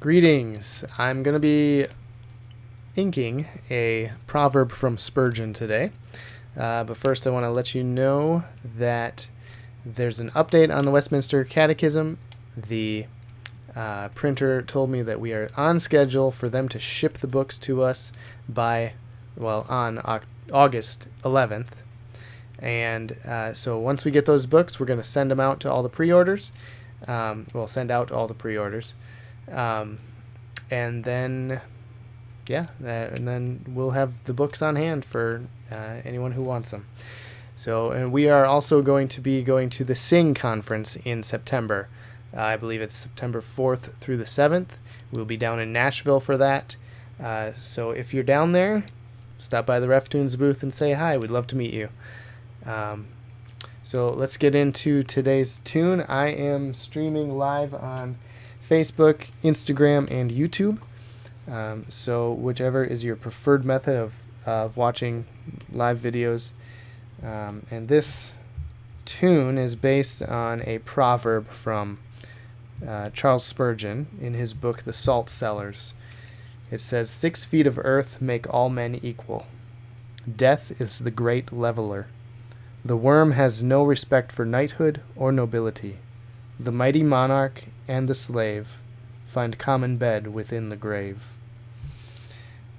Greetings. I'm going to be inking a proverb from Spurgeon today. But first I want to let you know that there's an update on the Westminster Catechism. The printer told me that we are on schedule for them to ship the books to us on August 11th. And so once we get those books, we're going to send them out to all the pre-orders. We'll send out all the pre-orders. And then we'll have the books on hand for anyone who wants them. So, and we are also going to be going to the Sing conference in September. I believe it's September 4th through the 7th. We'll be down in Nashville for that. So if you're down there, stop by the RefTunes booth and say hi. We'd love to meet you. So let's get into today's tune. I am streaming live on Facebook, Instagram, and YouTube. So whichever is your preferred method of watching live videos. And this tune is based on a proverb from Charles Spurgeon in his book, The Salt Cellars. It says, 6 feet of earth make all men equal. Death is the great leveler. The worm has no respect for knighthood or nobility. The mighty monarch and the slave find common bed within the grave.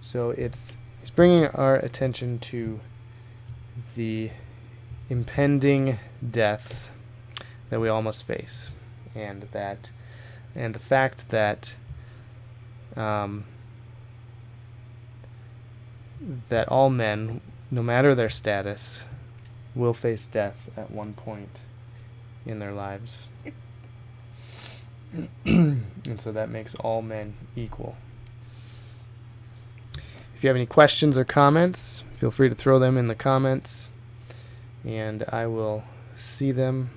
So it's bringing our attention to the impending death that we all must face, and the fact that that all men, no matter their status, will face death at one point in their lives. And so that makes all men equal. If you have any questions or comments, feel free to throw them in the comments, and I will see them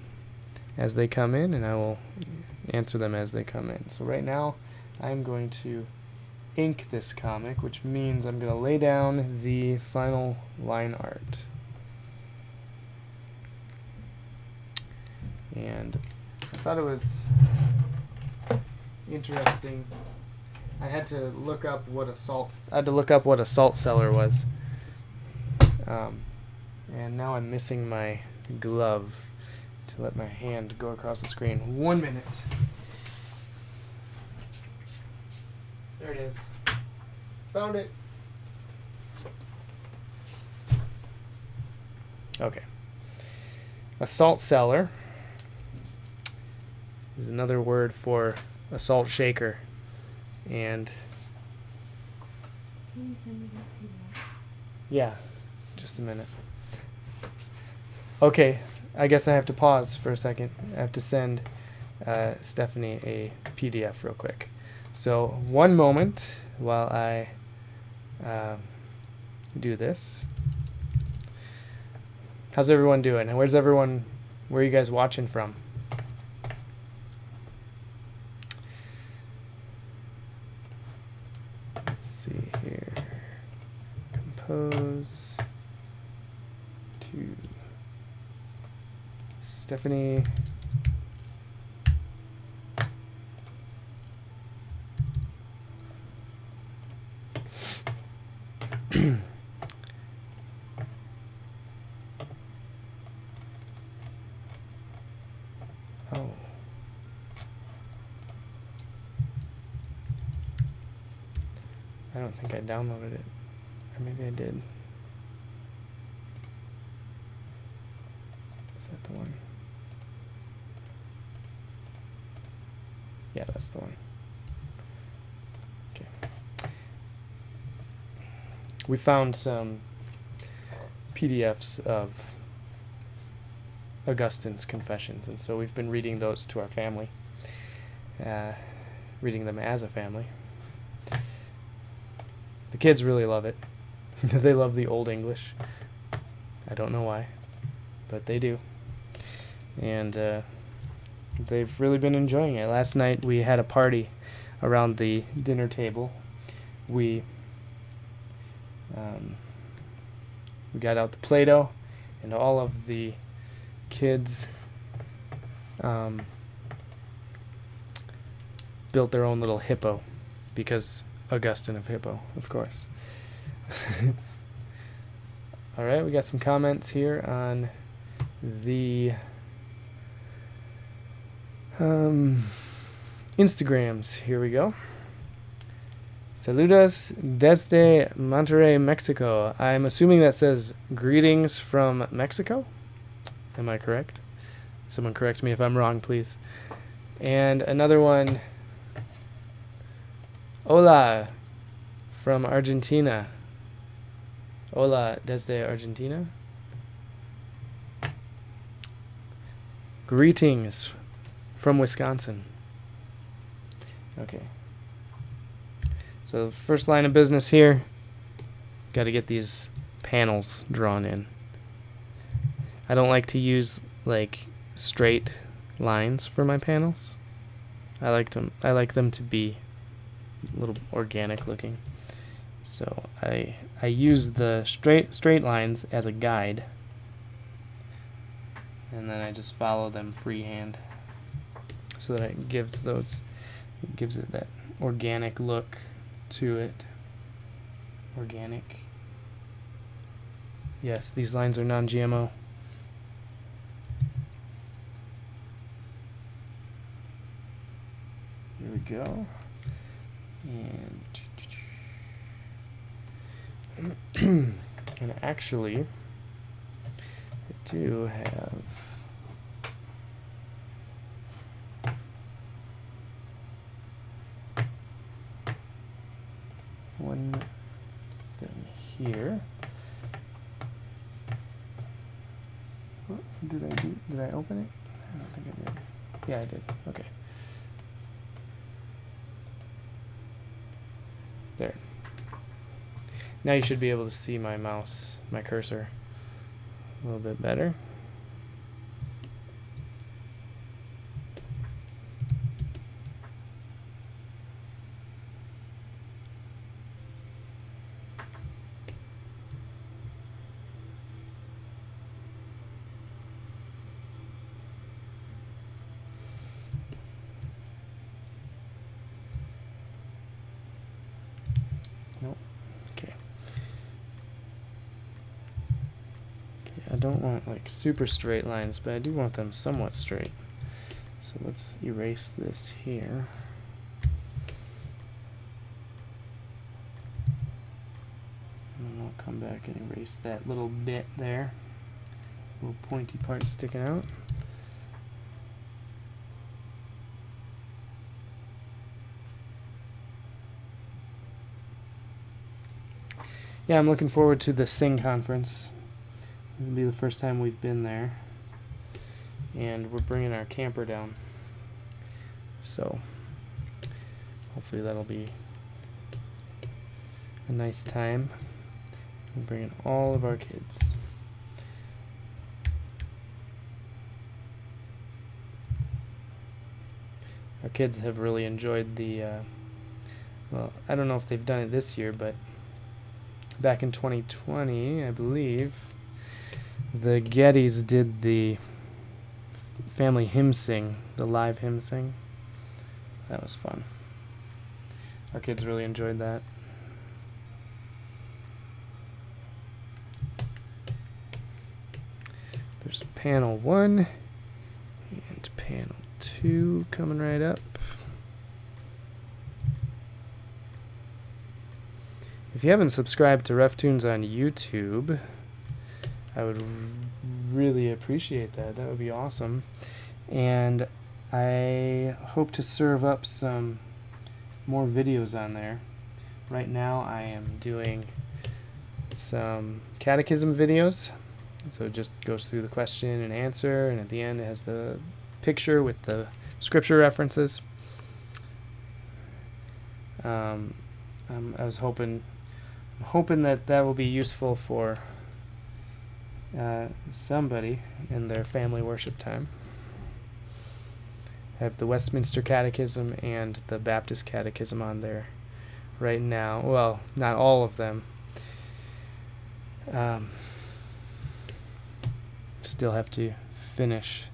as they come in, and I will answer them as they come in. So right now, I'm going to ink this comic, which means I'm going to lay down the final line art. And I thought it was interesting. I had to look up what a salt cellar was. And now I'm missing my glove to let my hand go across the screen. 1 minute. There it is. Found it. Okay. A salt cellar is another word for a salt shaker. And can you send me that PDF? Yeah, just a minute. Okay, I guess I have to pause for a second. I have to send Stephanie a PDF real quick. So 1 moment while I do this. How's everyone doing? And where are you guys watching from? Let's see here. Compose to Stephanie. Oh. I don't think I downloaded it. Or maybe I did. Is that the one? Yeah, that's the one. Okay. We found some PDFs of Augustine's Confessions, and so we've been reading those to our family. Reading them as a family. The kids really love it. They love the Old English. I don't know why, but they do. And they've really been enjoying it. Last night we had a party around the dinner table. We got out the Play-Doh, and all of the kids built their own little hippo. because Augustine of Hippo, of course. All right, we got some comments here on the Instagrams. Here we go. Saludos desde Monterrey, Mexico. I'm assuming that says greetings from Mexico. Am I correct? Someone correct me if I'm wrong, please. And another one. Hola from Argentina. Hola desde Argentina. Greetings from Wisconsin. Okay. So first line of business here, got to get these panels drawn in. I don't like to use like straight lines for my panels. I like them to be a little organic looking. So I use the straight lines as a guide, and then I just follow them freehand, so that it gives it that organic look to it. Organic. Yes, these lines are non-GMO. Here we go. And actually, I do have one thing here. What did I do? Did I open it? I don't think I did. Yeah, I did. Okay. There. Now you should be able to see my mouse, my cursor, a little bit better. Nope. Okay. I don't want like super straight lines, but I do want them somewhat straight. So let's erase this here. And then I'll come back and erase that little bit there. Little pointy part sticking out. Yeah, I'm looking forward to the Sing conference. It'll be the first time we've been there, and we're bringing our camper down, so hopefully that'll be a nice time. We're bringing all of our kids. Our kids have really enjoyed the well, I don't know if they've done it this year, but back in 2020, I believe, the Gettys did the family hymn sing, the live hymn sing. That was fun. Our kids really enjoyed that. There's panel 1 and panel 2 coming right up. If you haven't subscribed to RefTunes on YouTube, I would really appreciate that. That would be awesome. And I hope to serve up some more videos on there. Right now I am doing some Catechism videos. So it just goes through the question and answer, and at the end it has the picture with the scripture references. I was hoping that will be useful for somebody in their family worship time. I have the Westminster Catechism and the Baptist Catechism on there right now. Well, not all of them. Still have to finish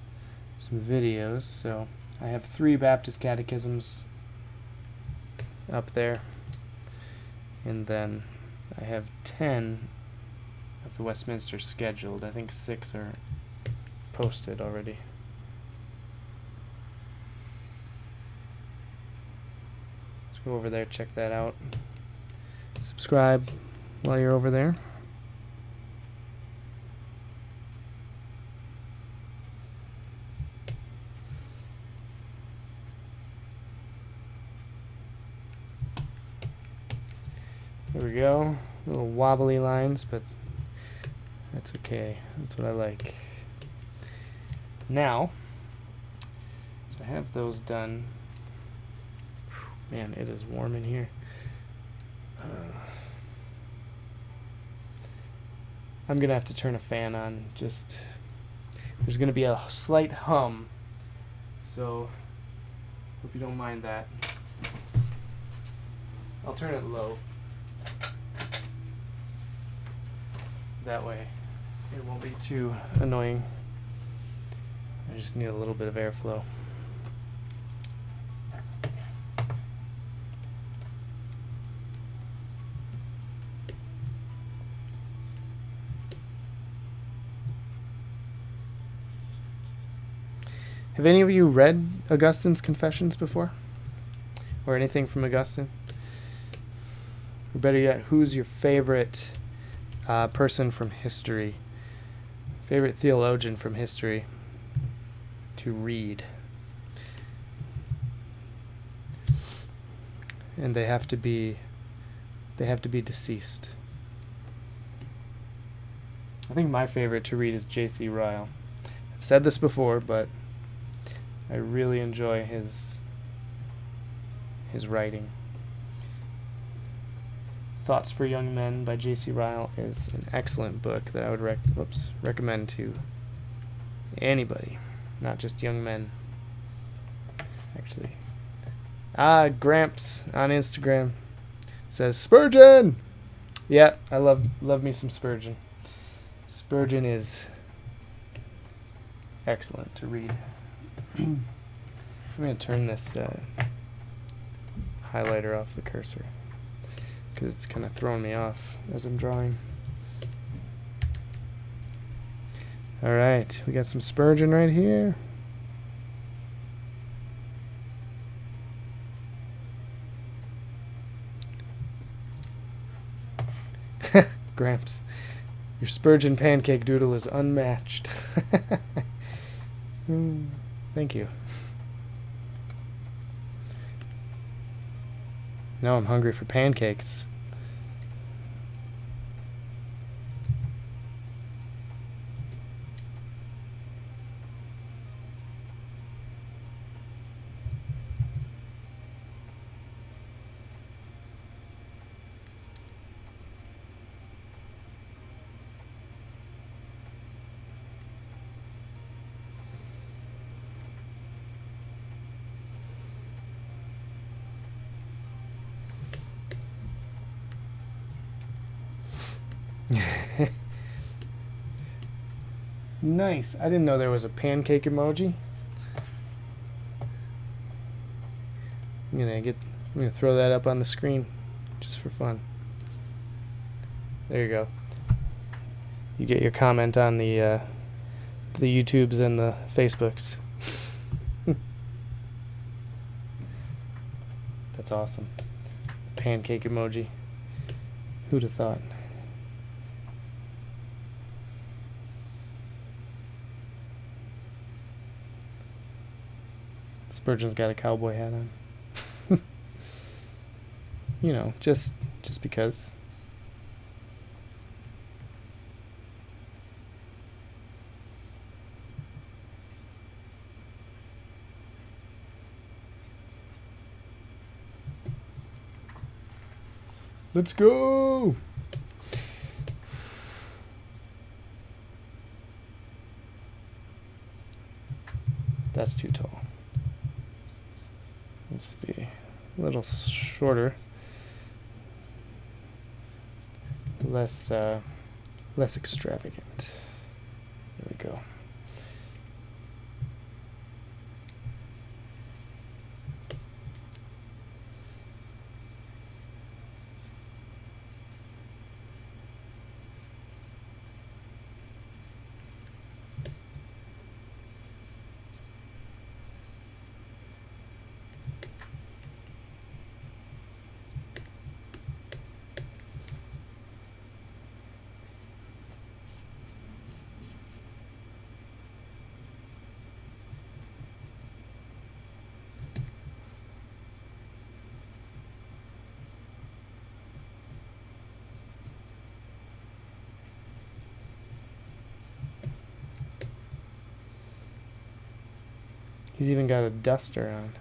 some videos, so I have 3 Baptist Catechisms up there. And then I have 10 of the Westminster scheduled. I think 6 are posted already. Let's go over there, check that out. Subscribe while you're over there. There we go. Little wobbly lines, but that's okay. That's what I like. Now, so I have those done. Man, it is warm in here. I'm gonna have to turn a fan on. Just there's gonna be a slight hum, so hope you don't mind that. I'll turn it low. That way it won't be too annoying. I just need a little bit of airflow. Have any of you read Augustine's Confessions before? Or anything from Augustine? Or better yet, who's your favorite person from history? Favorite theologian from history to read? And they have to be deceased. I think my favorite to read is J.C. Ryle. I've said this before, but I really enjoy his writing. Thoughts for Young Men by J.C. Ryle is an excellent book that I would recommend to anybody, not just young men. Actually, Gramps on Instagram says Spurgeon. Yeah, I love me some Spurgeon. Spurgeon is excellent to read. I'm going to turn this highlighter off the cursor because it's kind of throwing me off as I'm drawing. Alright, we got some Spurgeon right here. Gramps, your Spurgeon pancake doodle is unmatched. Thank you. Now I'm hungry for pancakes. Nice. I didn't know there was a pancake emoji. I'm gonna throw that up on the screen just for fun. There you go. You get your comment on the YouTubes and the Facebooks. That's awesome. Pancake emoji. Who'd have thought? Spurgeon's got a cowboy hat on. You know, just because. Let's go! That's too tall. Let's be a little shorter, less extravagant. There we go. He's even got a duster on.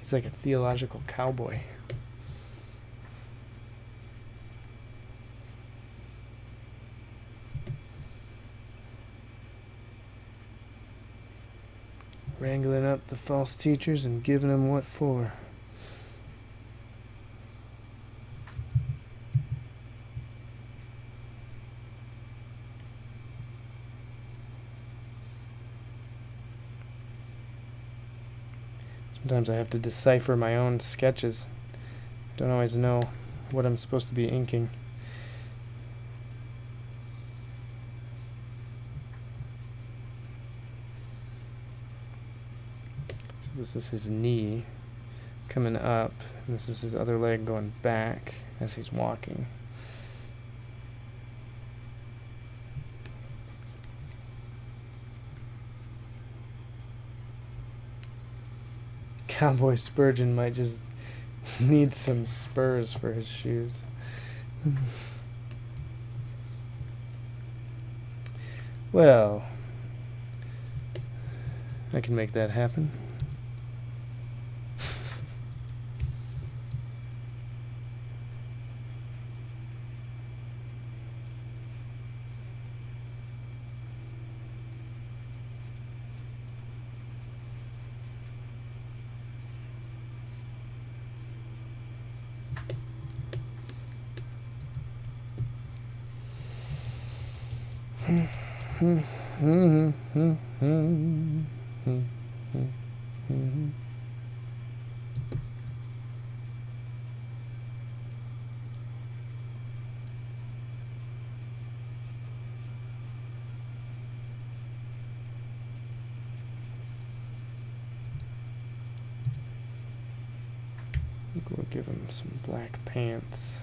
He's like a theological cowboy. Wrangling up the false teachers and giving them what for. Sometimes I have to decipher my own sketches. Don't always know what I'm supposed to be inking. So this is his knee coming up, and this is his other leg going back as he's walking. Cowboy Spurgeon might just need some spurs for his shoes. Well, I can make that happen. We'll give him some black pants.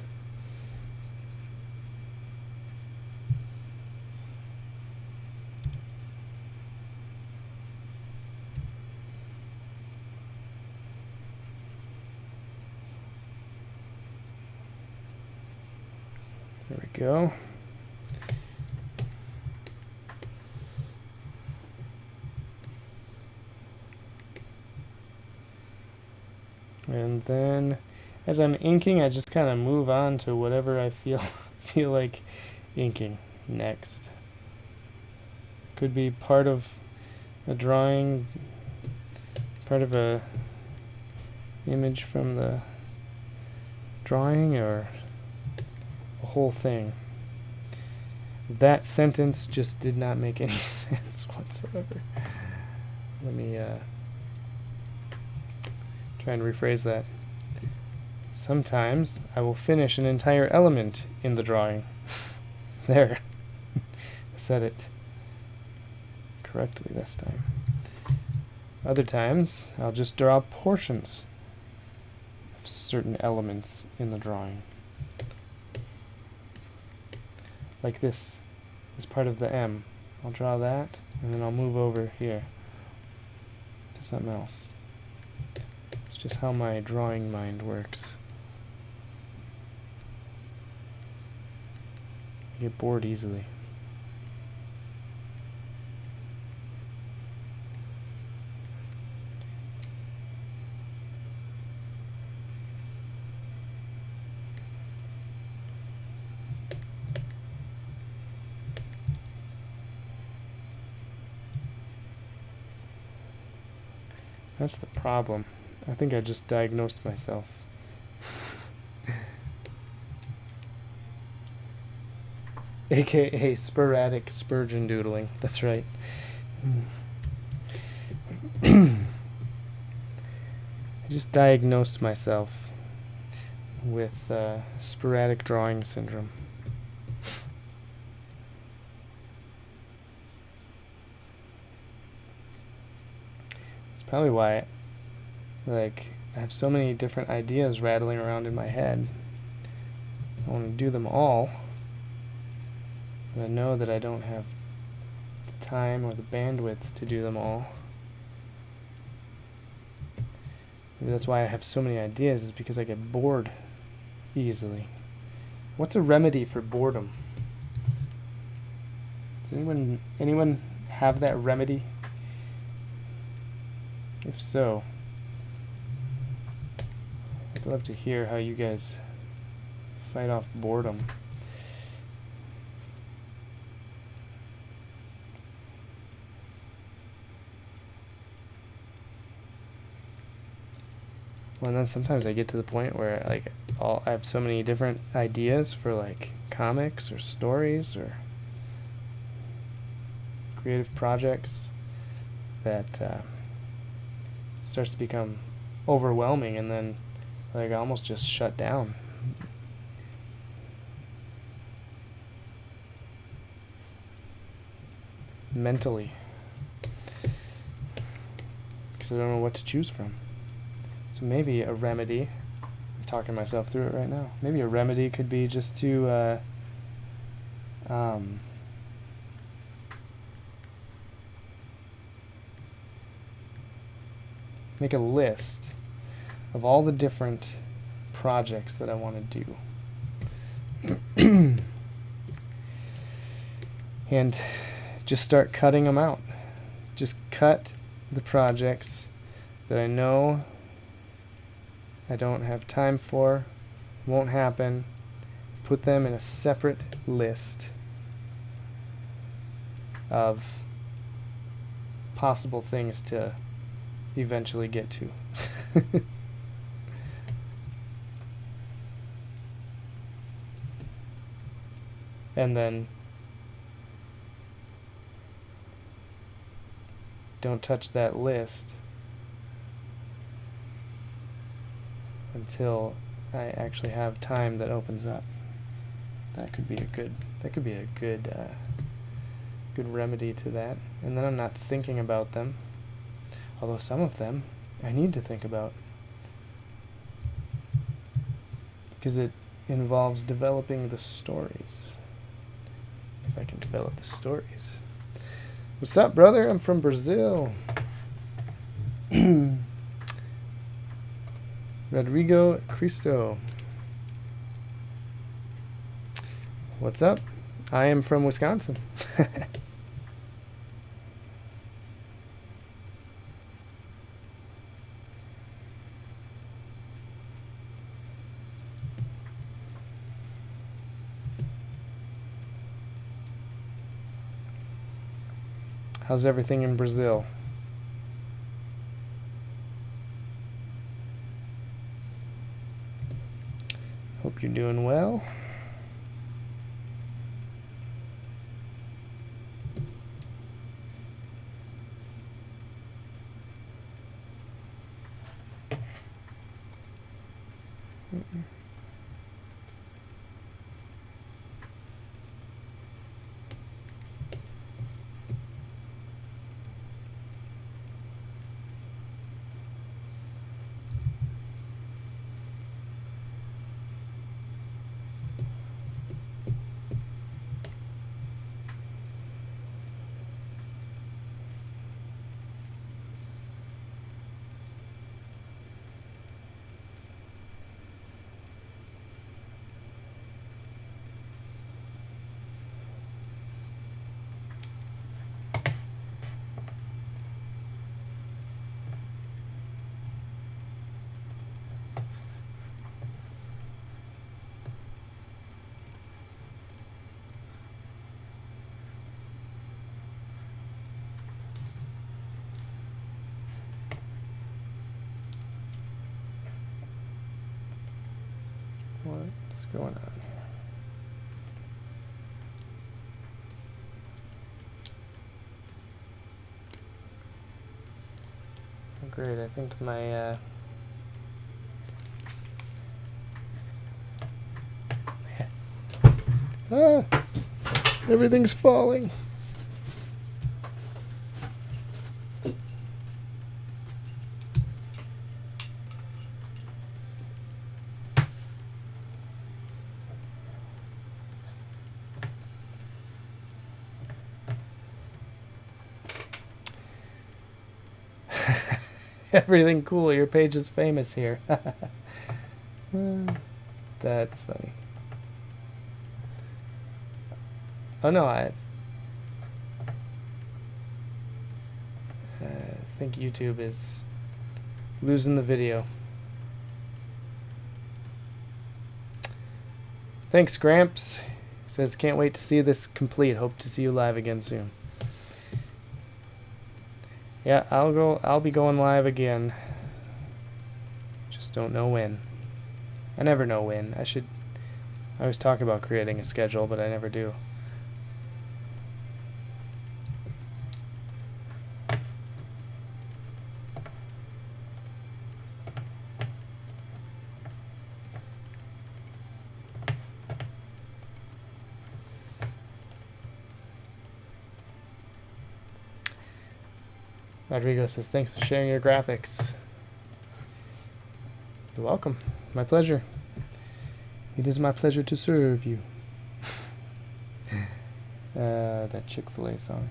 There we go. And then as I'm inking, I just kind of move on to whatever I feel like inking next. Could be part of a drawing, part of a image from the drawing, or the whole thing. That sentence just did not make any sense whatsoever. Let me try and rephrase that. Sometimes I will finish an entire element in the drawing. There. I said it correctly this time. Other times I'll just draw portions of certain elements in the drawing. Like this is part of the M. I'll draw that, and then I'll move over here to something else. It's just how my drawing mind works. I get bored easily. That's the problem. I think I just diagnosed myself. AKA sporadic Spurgeon doodling. That's right. I just diagnosed myself with sporadic drawing syndrome. It's probably why I have so many different ideas rattling around in my head. I want to do them all, but I know that I don't have the time or the bandwidth to do them all. Maybe that's why I have so many ideas, is because I get bored easily. What's a remedy for boredom? Does anyone have that remedy? If so, I'd love to hear how you guys fight off boredom. Well, and then sometimes I get to the point where like I have so many different ideas for like comics or stories or creative projects that starts to become overwhelming, and then like I almost just shut down. Mentally. Because I don't know what to choose from. So maybe a remedy, I'm talking myself through it right now, maybe a remedy could be just to make a list of all the different projects that I want to do. And just start cutting them out. Just cut the projects that I know I don't have time for, won't happen. Put them in a separate list of possible things to eventually get to. And then don't touch that list until I actually have time that opens up. That could be a good good remedy to that. And then I'm not thinking about them. Although some of them I need to think about, because it involves developing the stories. If I can develop the stories. What's up, brother? I'm from Brazil. Rodrigo Cristo. What's up? I am from Wisconsin. How's everything in Brazil? Hope you're doing well. What's going on here? Oh, great, I think my everything's falling. Everything cool. Your page is famous here. That's funny. Oh no, I think YouTube is losing the video. Thanks, Gramps. Says, can't wait to see this complete. Hope to see you live again soon. Yeah, I'll be going live again. Just don't know when. I never know when. I always talk about creating a schedule, but I never do. Rodrigo says, thanks for sharing your graphics. You're welcome. My pleasure. It is my pleasure to serve you. That Chick-fil-A song.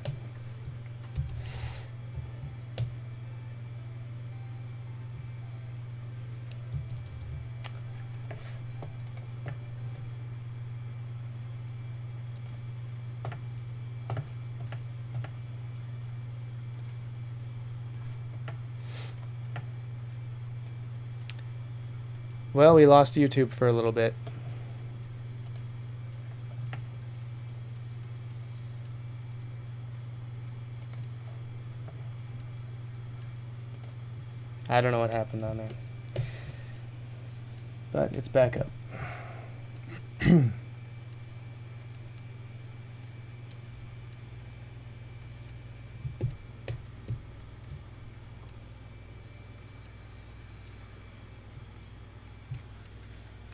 Well, we lost YouTube for a little bit. I don't know what happened on there. But it's back up.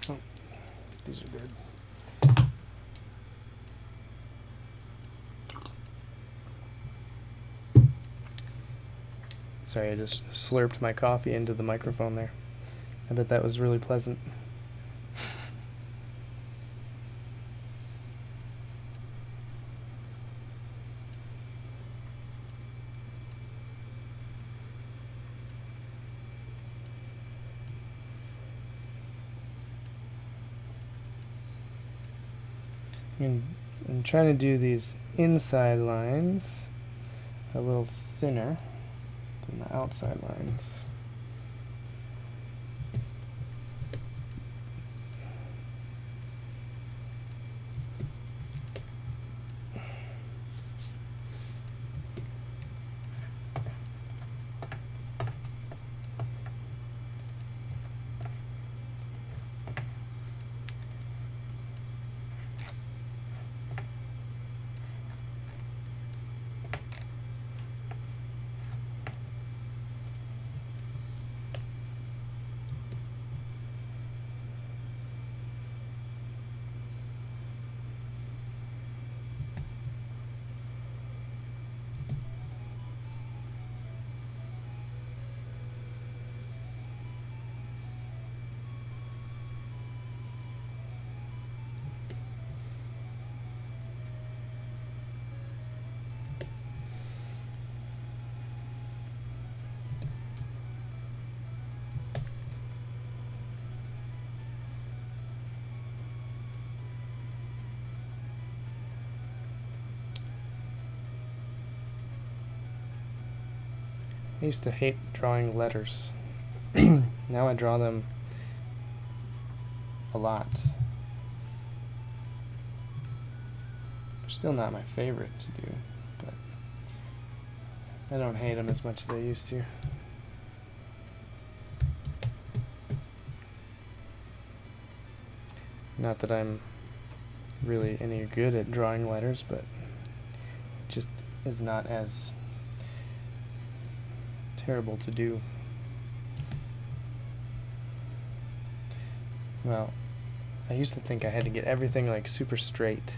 Oh, these are good. Sorry, I just slurped my coffee into the microphone there. I bet that was really pleasant. I'm trying to do these inside lines a little thinner than the outside lines. I used to hate drawing letters. Now I draw them a lot. They're still not my favorite to do, but I don't hate them as much as I used to. Not that I'm really any good at drawing letters, but it just is not as terrible to do. Well, I used to think I had to get everything like super straight.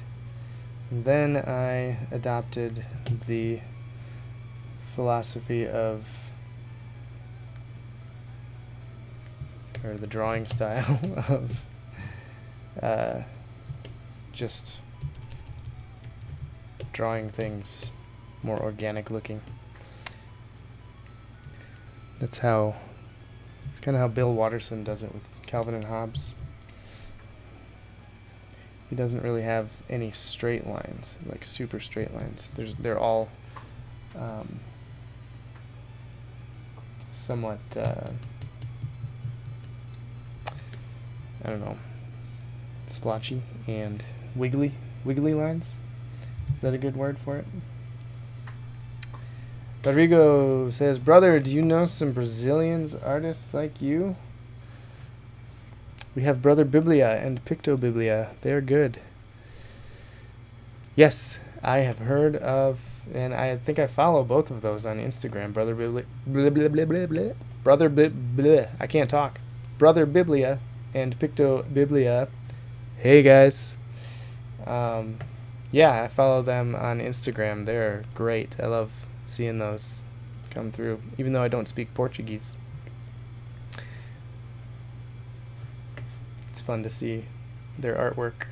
And then I adopted the philosophy of, or the drawing style of just drawing things more organic looking. It's kind of how Bill Watterson does it with Calvin and Hobbes. he doesn't really have any straight lines, like super straight lines. They're all somewhat, I don't know, splotchy and wiggly lines. Is that a good word for it? Rodrigo says, brother, do you know some Brazilians artists like you? We have Brother Biblia and Pictobiblia. They're good. Yes, I have heard of, and I think I follow both of those on Instagram. Brother Biblia, blah, blah, blah, blah, blah. Brother Biblia, I can't talk. Brother Biblia and Pictobiblia. Hey guys. Yeah, I follow them on Instagram. They're great. I love seeing those come through, even though I don't speak Portuguese. It's fun to see their artwork.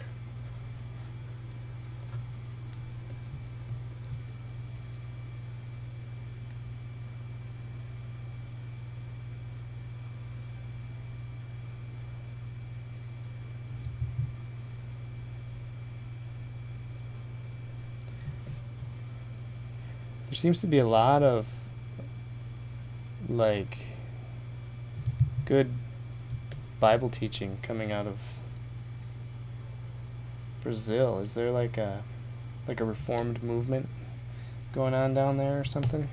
There seems to be a lot of like good Bible teaching coming out of Brazil. Is there like a reformed movement going on down there or something?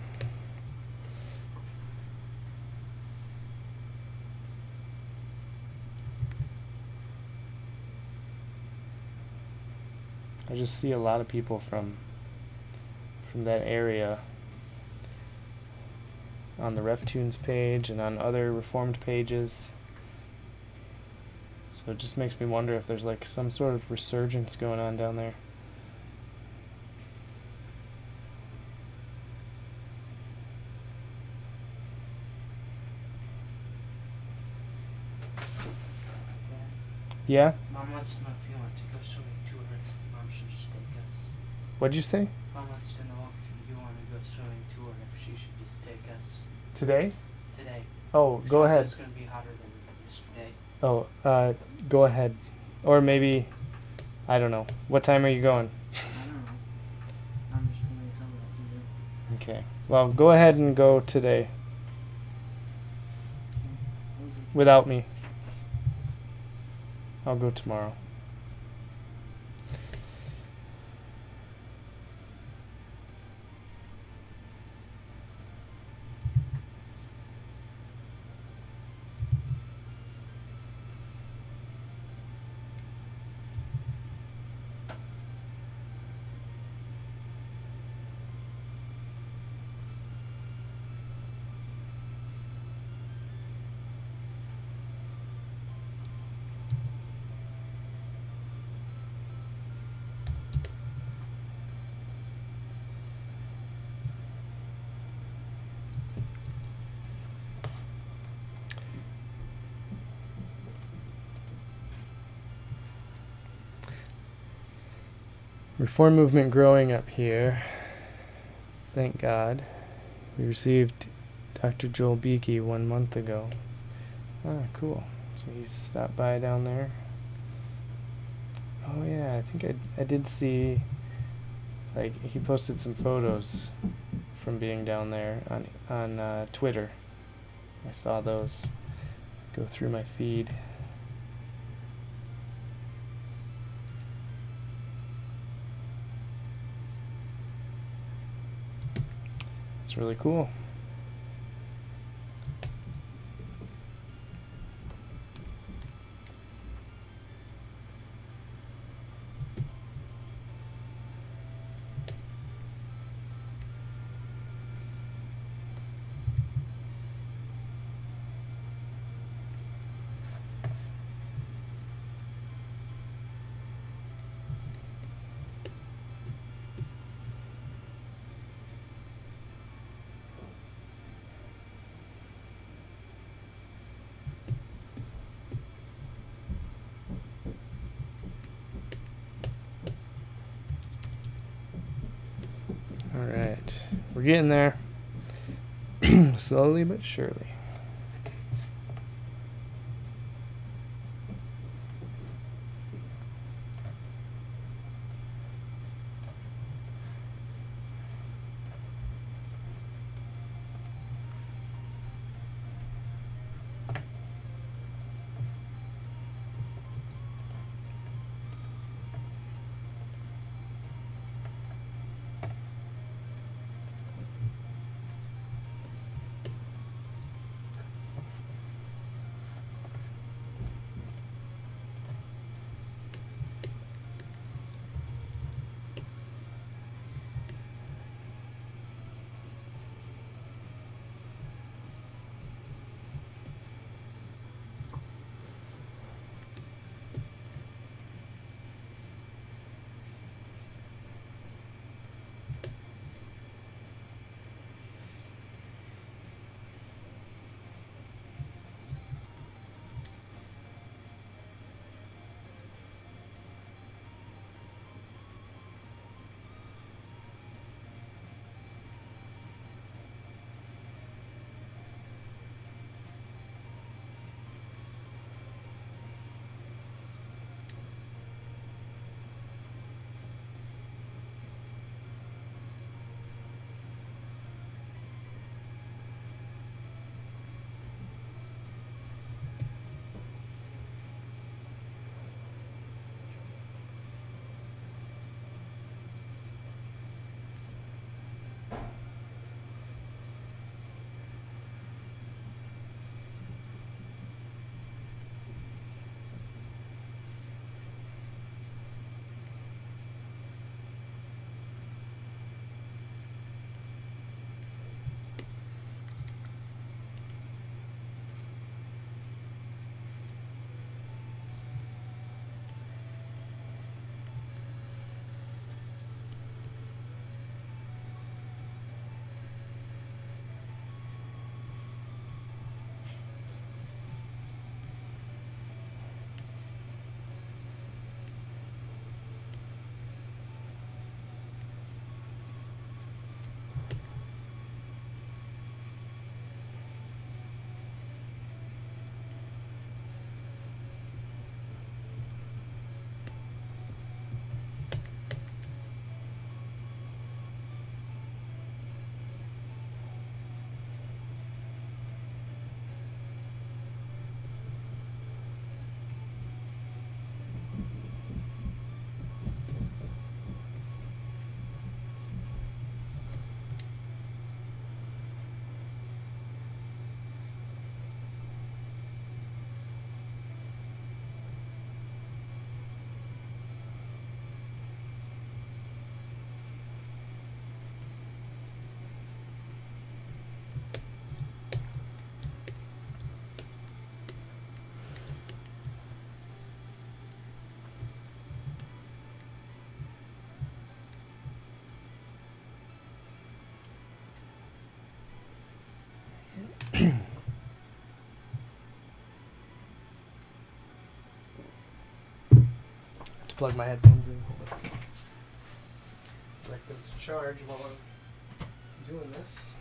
I just see a lot of people from that area on the RefTunes page and on other Reformed pages. So it just makes me wonder if there's like some sort of resurgence going on down there. Yeah? Mom wants to know if you want to go swimming tour, if Mom should just take us. What'd you say? Mom wants to know if you want to go swimming tour, if she should just take us Today? today. Oh, go ahead. It's going to be hotter than yesterday. Oh, go ahead. Or maybe, I don't know. What time are you going? I don't know. I'm just going to tell what to do. Okay. Well, go ahead and go today. Without me. I'll go tomorrow. Reform movement growing up here. Thank God. We received Dr. Joel Beakey 1 month ago. Ah, cool. So he's stopped by down there. Oh yeah, I think I did see, like, he posted some photos from being down there on Twitter. I saw those go through my feed. It's really cool. Alright, we're getting there. Slowly but surely. to plug my headphones in. Let those charge while I'm doing this.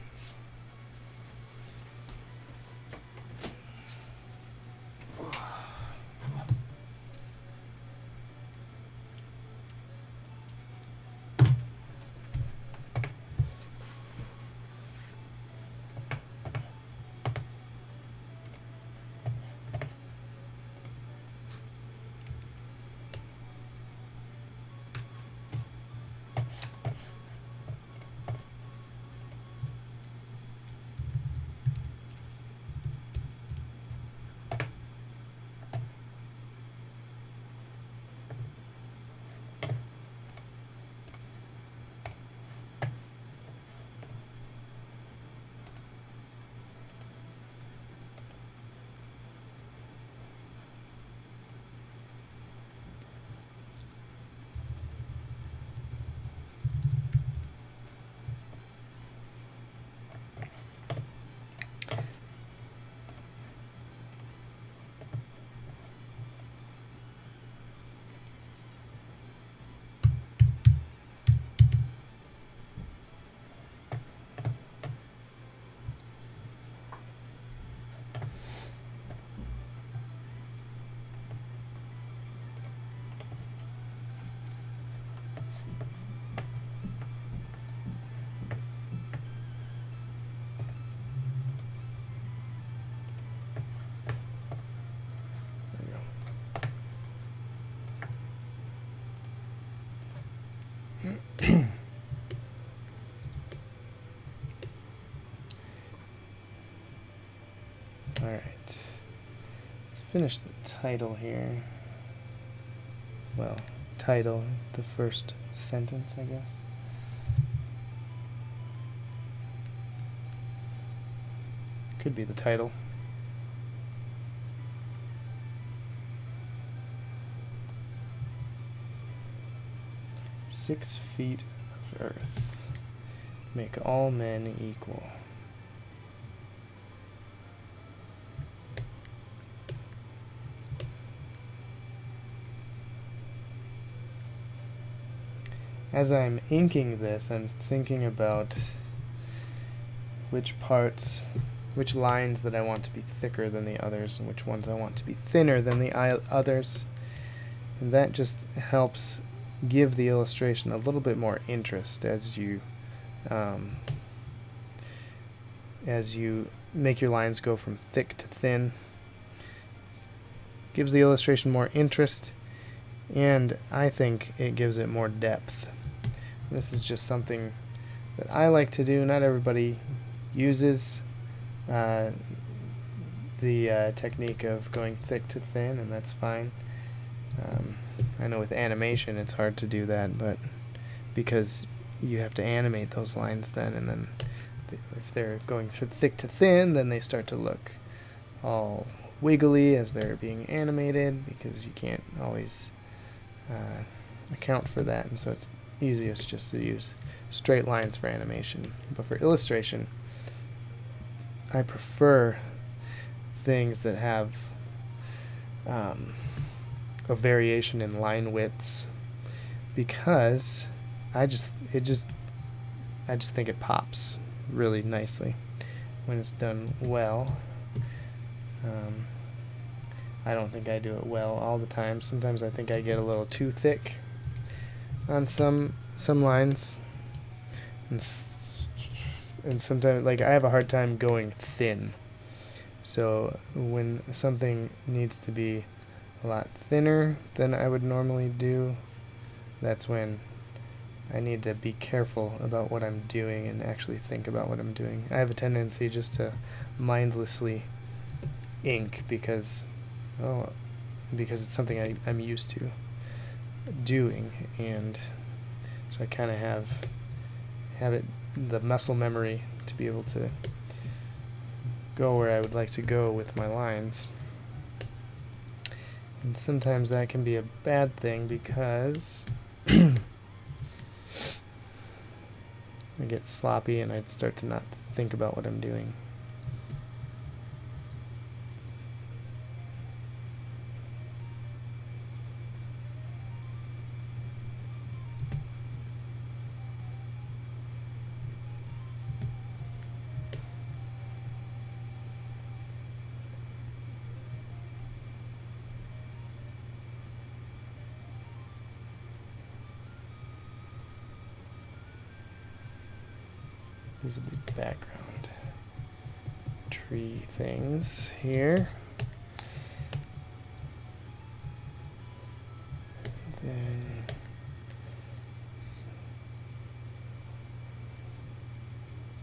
Alright, let's finish the title here. Well, title, the first sentence, I guess. Could be the title. "6 feet of earth, make all men equal." As I'm inking this, I'm thinking about which lines that I want to be thicker than the others, and which ones I want to be thinner than the others. And that just helps give the illustration a little bit more interest as you make your lines go from thick to thin. Gives the illustration more interest, and I think it gives it more depth. This is just something that I like to do. Not everybody uses the technique of going thick to thin, and that's fine. I know with animation it's hard to do that, but because you have to animate those lines then, and then if they're going through thick to thin, then they start to look all wiggly as they're being animated, because you can't always account for that, and so it's easiest just to use straight lines for animation. But for illustration, I prefer things that have a variation in line widths, because I just think it pops really nicely when it's done well. I don't think I do it well all the time. Sometimes I think I get a little too thick on some lines, and sometimes, like, I have a hard time going thin. So when something needs to be a lot thinner than I would normally do, that's when I need to be careful about what I'm doing and actually think about what I'm doing. I have a tendency just to mindlessly ink because it's something I'm used to doing, and so I kind of have it, the muscle memory, to be able to go where I would like to go with my lines. And sometimes that can be a bad thing, because I get sloppy and I start to not think about what I'm doing. These will be background tree things here. Then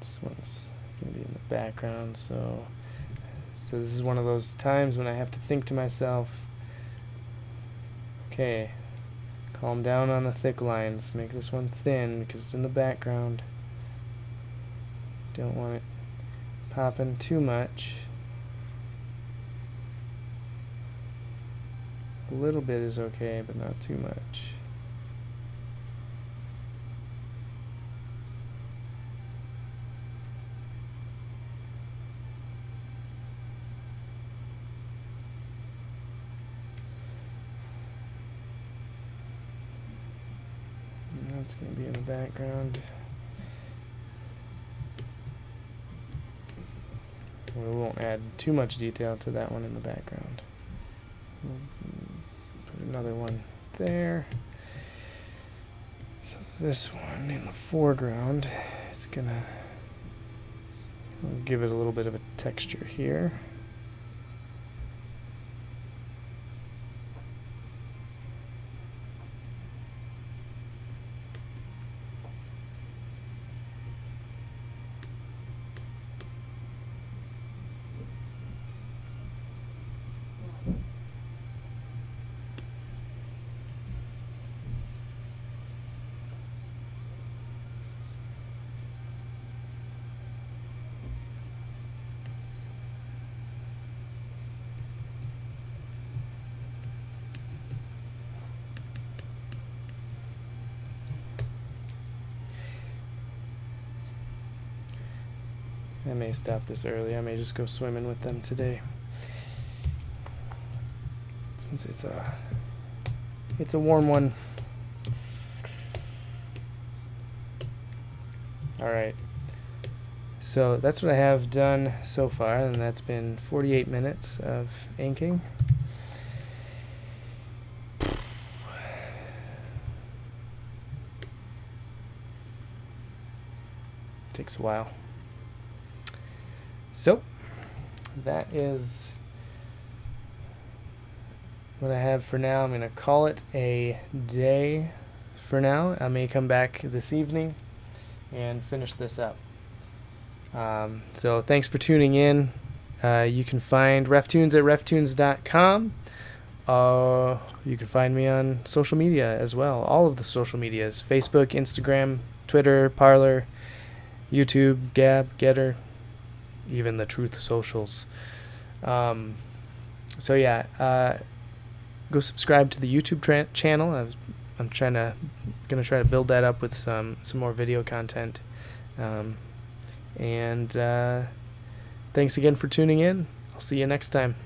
this one's going to be in the background, so this is one of those times when I have to think to myself, okay, calm down on the thick lines, make this one thin because it's in the background. Don't want it popping too much. A little bit is okay, but not too much. And that's going to be in the background. We won't add too much detail to that one in the background. Put another one there. So this one in the foreground is gonna give it a little bit of a texture here. I may stop this early. I may just go swimming with them today, since it's a warm one. All right. So that's what I have done so far, and that's been 48 minutes of inking. Takes a while. So that is what I have for now. I'm going to call it a day for now. I may come back this evening and finish this up. So thanks for tuning in. You can find RefTunes at reftunes.com. You can find me on social media as well. All of the social medias: Facebook, Instagram, Twitter, Parler, YouTube, Gab, Getter, even the Truth Socials. So yeah, go subscribe to the YouTube channel. I'm gonna try to build that up with some more video content. And thanks again for tuning in. I'll see you next time.